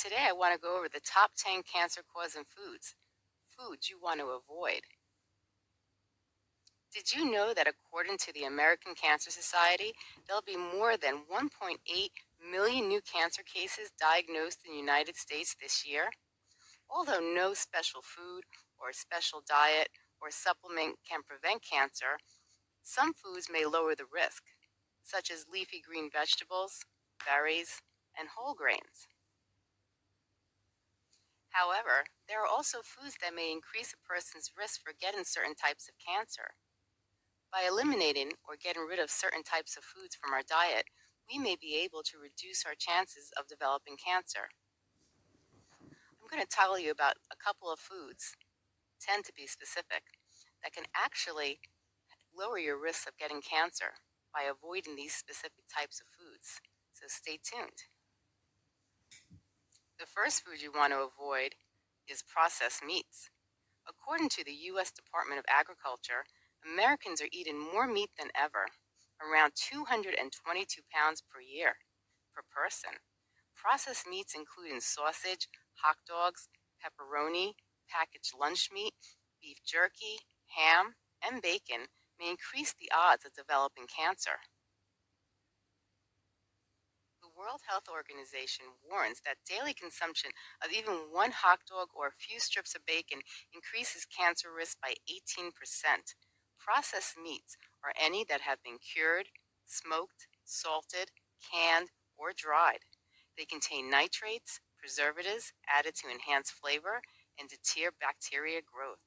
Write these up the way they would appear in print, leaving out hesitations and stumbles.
today I want to go over the top 10 cancer-causing foods you want to avoid. Did you know that according to the American Cancer Society, there'll be more than 1.8 million new cancer cases diagnosed in the United States this year? Although no special food or special diet or supplement can prevent cancer, some foods may lower the risk, such as leafy green vegetables, berries, and whole grains. However, there are also foods that may increase a person's risk for getting certain types of cancer. By eliminating or getting rid of certain types of foods from our diet, we may be able to reduce our chances of developing cancer. I'm going to tell you about a couple of foods, 10 to be specific, that can actually lower your risk of getting cancer by avoiding these specific types of foods. So stay tuned. The first food you want to avoid is processed meats. According to the U.S. Department of Agriculture, Americans are eating more meat than ever, around 222 pounds per year per person. Processed meats including sausage, hot dogs, pepperoni, packaged lunch meat, beef jerky, ham, and bacon may increase the odds of developing cancer. The World Health Organization warns that daily consumption of even one hot dog or a few strips of bacon increases cancer risk by 18%. Processed meats are any that have been cured, smoked, salted, canned, or dried. They contain nitrates, preservatives added to enhance flavor and deter bacteria growth.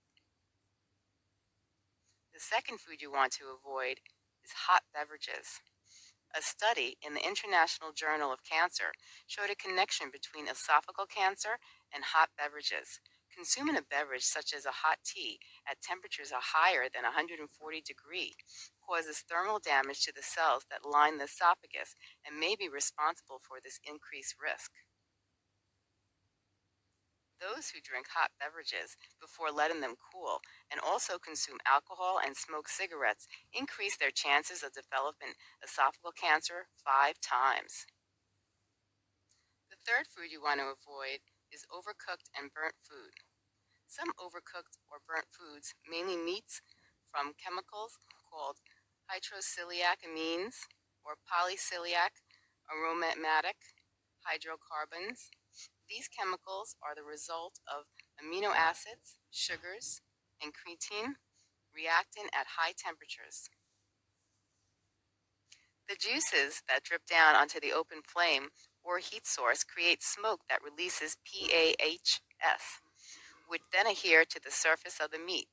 The second food you want to avoid is hot beverages. A study in the International Journal of Cancer showed a connection between esophageal cancer and hot beverages. Consuming a beverage such as a hot tea at temperatures higher than 140 degrees causes thermal damage to the cells that line the esophagus and may be responsible for this increased risk. Those who drink hot beverages before letting them cool and also consume alcohol and smoke cigarettes increase their chances of developing esophageal cancer 5 times. The third food you want to avoid is overcooked and burnt food. Some overcooked or burnt foods, mainly meats, from chemicals called hydroxycyllamines or polycyllic aromatic hydrocarbons. These chemicals are the result of amino acids, sugars, and creatine reacting at high temperatures. The juices that drip down onto the open flame or heat source create smoke that releases PAHs, which then adhere to the surface of the meat.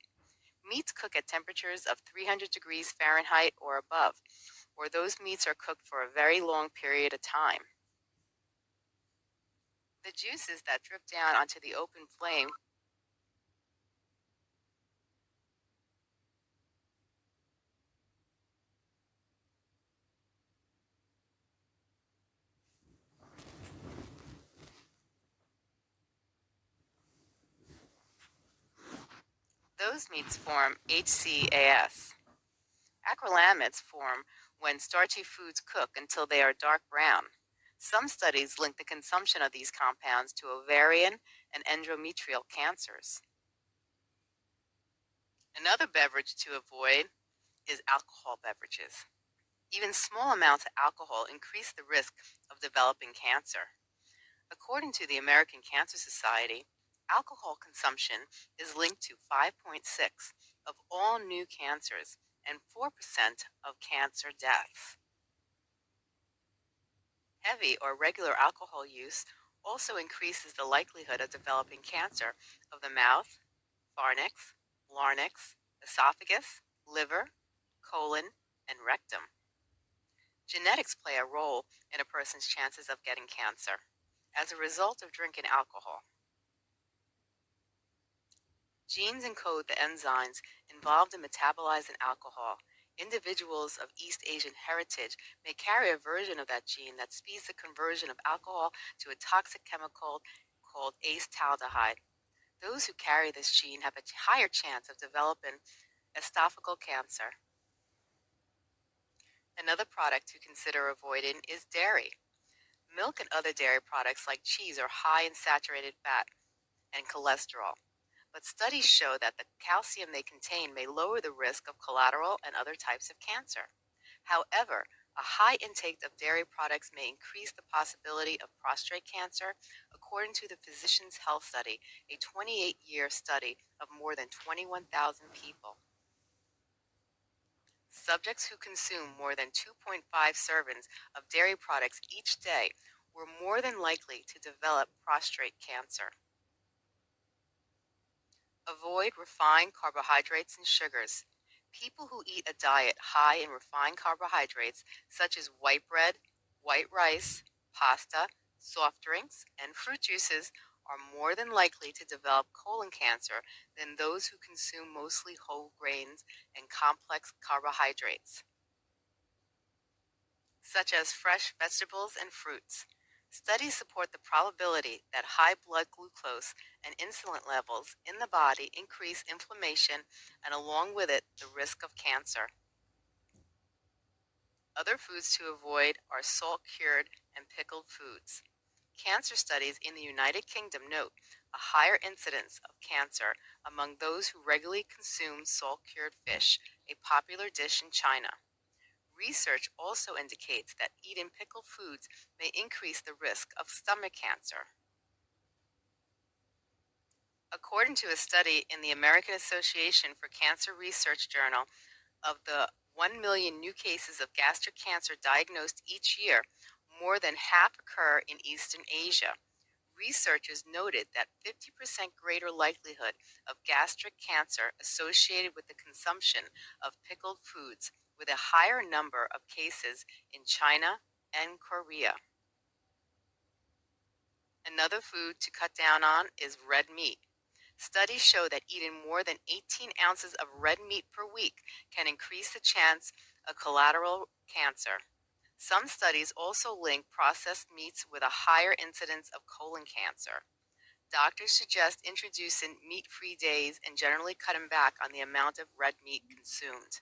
Meats cook at temperatures of 300 degrees Fahrenheit or above, or those meats are cooked for a very long period of time. The juices that drip down onto the open flame those meats form HCAS. Acrylamides form when starchy foods cook until they are dark brown. Some studies link the consumption of these compounds to ovarian and endometrial cancers. Another beverage to avoid is alcohol beverages. Even small amounts of alcohol increase the risk of developing cancer. According to the American Cancer Society, alcohol consumption is linked to 5.6 of all new cancers and 4% of cancer deaths. Heavy or regular alcohol use also increases the likelihood of developing cancer of the mouth, pharynx, larynx, esophagus, liver, colon, and rectum. Genetics play a role in a person's chances of getting cancer as a result of drinking alcohol. Genes encode the enzymes involved in metabolizing alcohol. Individuals of East Asian heritage may carry a version of that gene that speeds the conversion of alcohol to a toxic chemical called acetaldehyde. Those who carry this gene have a higher chance of developing esophageal cancer. Another product to consider avoiding is dairy. Milk and other dairy products like cheese are high in saturated fat and cholesterol, but studies show that the calcium they contain may lower the risk of collateral and other types of cancer. However, a high intake of dairy products may increase the possibility of prostate cancer, according to the Physicians' Health Study, a 28-year study of more than 21,000 people. Subjects who consume more than 2.5 servings of dairy products each day were more than likely to develop prostate cancer. Avoid refined carbohydrates and sugars. People who eat a diet high in refined carbohydrates, such as white bread, white rice, pasta, soft drinks, and fruit juices, are more than likely to develop colon cancer than those who consume mostly whole grains and complex carbohydrates, such as fresh vegetables and fruits. Studies support the probability that high blood glucose and insulin levels in the body increase inflammation and, along with it, the risk of cancer. Other foods to avoid are salt cured and pickled foods. Cancer studies in the United Kingdom note a higher incidence of cancer among those who regularly consume salt cured fish, a popular dish in China. Research also indicates that eating pickled foods may increase the risk of stomach cancer. According to a study in the American Association for Cancer Research Journal, of the 1 million new cases of gastric cancer diagnosed each year, more than half occur in Eastern Asia. Researchers noted that 50% greater likelihood of gastric cancer associated with the consumption of pickled foods, with a higher number of cases in China and Korea. Another food to cut down on is red meat. Studies show that eating more than 18 ounces of red meat per week can increase the chance of collateral cancer. Some studies also link processed meats with a higher incidence of colon cancer. Doctors suggest introducing meat-free days and generally cutting back on the amount of red meat consumed.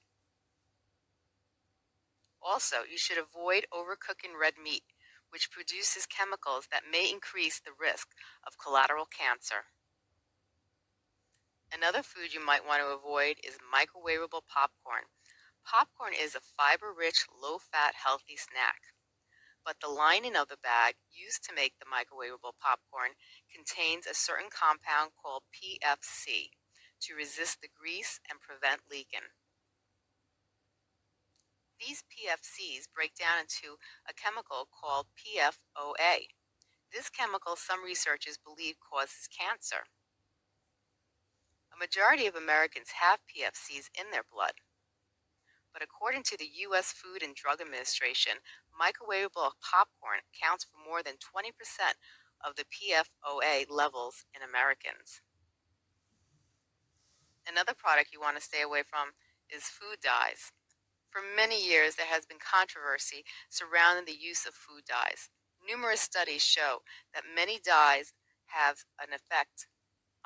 Also, you should avoid overcooking red meat, which produces chemicals that may increase the risk of collateral cancer. Another food you might want to avoid is microwavable popcorn. Popcorn is a fiber-rich, low-fat, healthy snack. But the lining of the bag used to make the microwavable popcorn contains a certain compound called PFC to resist the grease and prevent leaking. These PFCs break down into a chemical called PFOA. This chemical, some researchers believe, causes cancer. A majority of Americans have PFCs in their blood. But according to the U.S. Food and Drug Administration, microwavable popcorn accounts for more than 20% of the PFOA levels in Americans. Another product you want to stay away from is food dyes. For many years, there has been controversy surrounding the use of food dyes. Numerous studies show that many dyes have an effect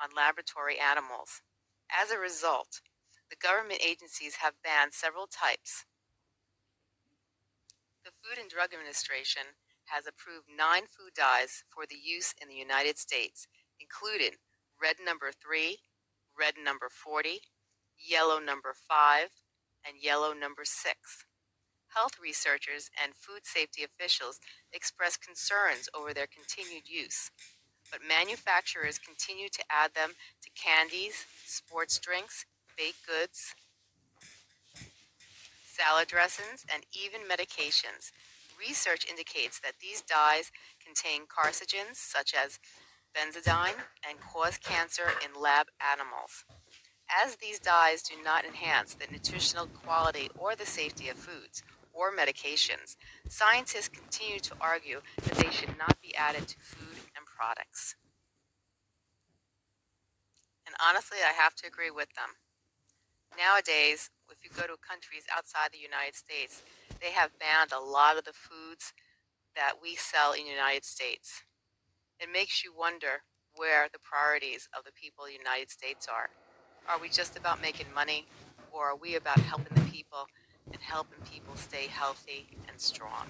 on laboratory animals. As a result, the government agencies have banned several types. The Food and Drug Administration has approved 9 food dyes for the use in the United States, including red number 3, red number 40, yellow number 5, and yellow number 6. Health researchers and food safety officials express concerns over their continued use, but manufacturers continue to add them to candies, sports drinks, baked goods, salad dressings, and even medications. Research indicates that these dyes contain carcinogens such as benzodiazepine and cause cancer in lab animals. As these dyes do not enhance the nutritional quality or the safety of foods or medications, scientists continue to argue that they should not be added to food and products. And honestly, I have to agree with them. Nowadays, if you go to countries outside the United States, they have banned a lot of the foods that we sell in the United States. It makes you wonder where the priorities of the people of the United States are. Are we just about making money, or are we about helping the people and helping people stay healthy and strong?